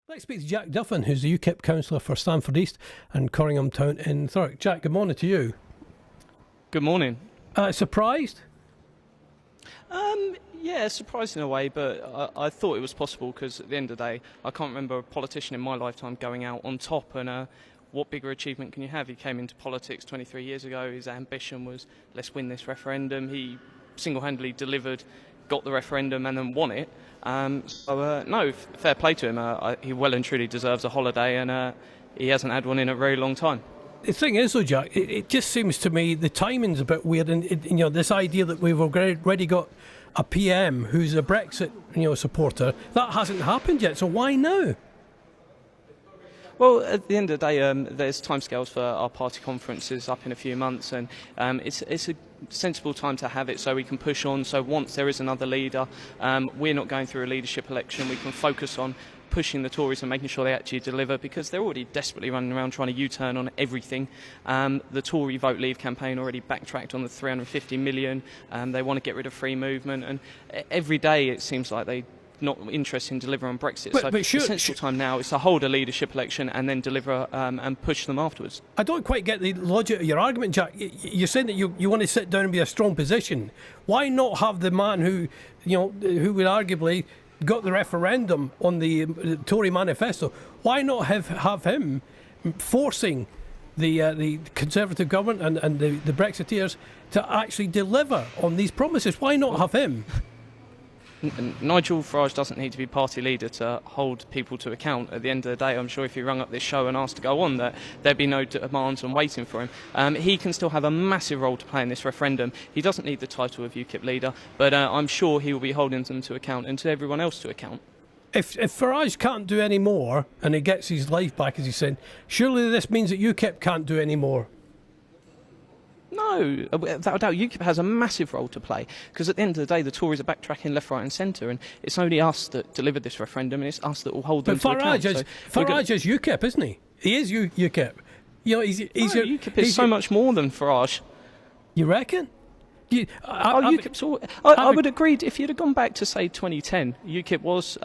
Let's speak to Jack Duffin, who's the UKIP councillor for Stamford East and Corringham Town in Thurrock. Jack, good morning to you. Good morning. Surprised? Yeah, surprised in a way, but I thought it was possible because at the end of the day, I can't remember a politician in my lifetime going out on top. And what bigger achievement can you have? He came into politics 23 years ago. His ambition was, let's win this referendum. He single-handedly delivered, got the referendum and then won it. No, fair play to him. He well and truly deserves a holiday, and he hasn't had one in a very long time. The thing is, though, Jack, it just seems to me the timing's a bit weird, and this idea that we've already got a PM who's a Brexit, supporter, that hasn't happened yet. So why now? Well, at the end of the day, there's timescales for our party conferences up in a few months, and it's a sensible time to have it so we can push on. So once there is another leader, we're not going through a leadership election. We can focus on pushing the Tories and making sure they actually deliver, because they're already desperately running around trying to U-turn on everything. The Tory Vote Leave campaign already backtracked on the 350 million. They want to get rid of free movement, and every day it seems like they're not interested in delivering on Brexit. But the sensible time now is to hold a leadership election and then deliver and push them afterwards. I don't quite get the logic of your argument, Jack. You're saying that you want to sit down and be a strong position. Why not have the man who would arguably got the referendum on the Tory manifesto? Why not have him forcing the Conservative government and the Brexiteers to actually deliver on these promises? Why not have him? Nigel Farage doesn't need to be party leader to hold people to account. At the end of the day, I'm sure if he rung up this show and asked to go on, that there'd be no demands on waiting for him. He can still have a massive role to play in this referendum. He doesn't need the title of UKIP leader, but I'm sure he will be holding them to account and to everyone else to account. If Farage can't do any more and he gets his life back, as he's saying, surely this means that UKIP can't do any more. No, without a doubt, UKIP has a massive role to play, because at the end of the day, the Tories are backtracking left, right and centre, and it's only us that delivered this referendum, and it's us that will hold them to account. Farage is UKIP, isn't he? He is UKIP. UKIP is so much more than Farage. You reckon? I would agree. If you'd have gone back to, say, 2010, UKIP was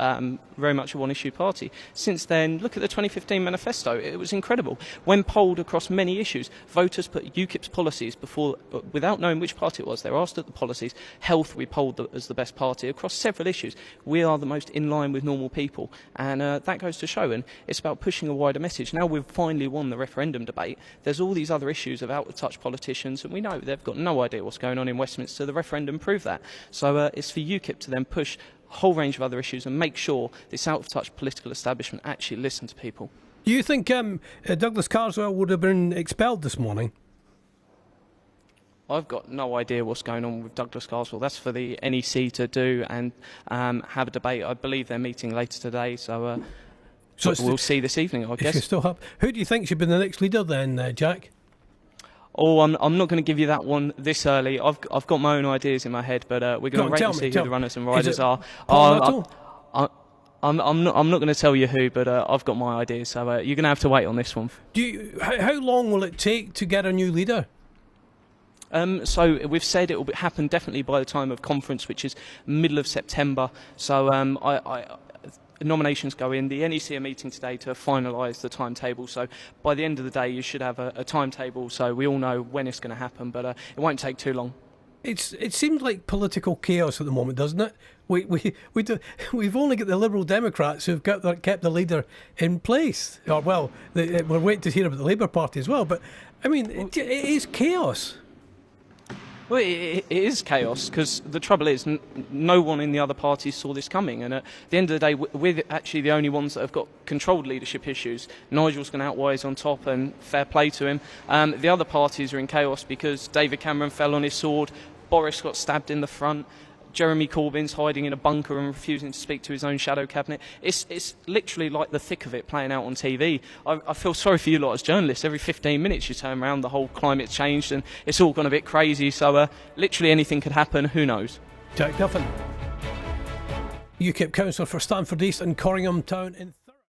very much a one-issue party. Since then, look at the 2015 manifesto. It was incredible. When polled across many issues, voters put UKIP's policies before, without knowing which party it was. They were asked at the policies. Health, we polled as the best party across several issues. We are the most in line with normal people, and that goes to show. And it's about pushing a wider message. Now we've finally won the referendum debate. There's all these other issues of out-of-touch politicians, and we know they've got no idea what's going on in Westminster. The referendum proved that. So it's for UKIP to then push a whole range of other issues and make sure this out-of-touch political establishment actually listen to people. Do you think Douglas Carswell would have been expelled this morning? I've got no idea what's going on with Douglas Carswell. That's for the NEC to do and have a debate. I believe they're meeting later today, so we'll see this evening, I guess. Who do you think should be the next leader then, Jack? Oh, I'm not going to give you that one this early. I've got my own ideas in my head, but we're going to wait and see who the runners and riders are. I'm not going to tell you who, but I've got my ideas, so you're going to have to wait on this one. How long will it take to get a new leader? So we've said it will happen definitely by the time of conference, which is middle of September. So nominations go in. The NEC are meeting today to finalise the timetable. So by the end of the day, you should have a timetable, so we all know when it's going to happen. But it won't take too long. It seems like political chaos at the moment, doesn't it? We've only got the Liberal Democrats who've kept the leader in place. We're waiting to hear about the Labour Party as well. But I mean, it is chaos. Well, it is chaos, because the trouble is no one in the other parties saw this coming, and at the end of the day we're actually the only ones that have got controlled leadership issues. Nigel's going out wise on top, and fair play to him. The other parties are in chaos because David Cameron fell on his sword, Boris got stabbed in the front, Jeremy Corbyn's hiding in a bunker and refusing to speak to his own shadow cabinet. It's literally like the thick of it playing out on TV. I feel sorry for you lot as journalists. Every 15 minutes you turn around, the whole climate's changed and it's all gone a bit crazy. So literally anything could happen. Who knows? Jack Duffin, UKIP councillor for Stamford East and Corringham Town in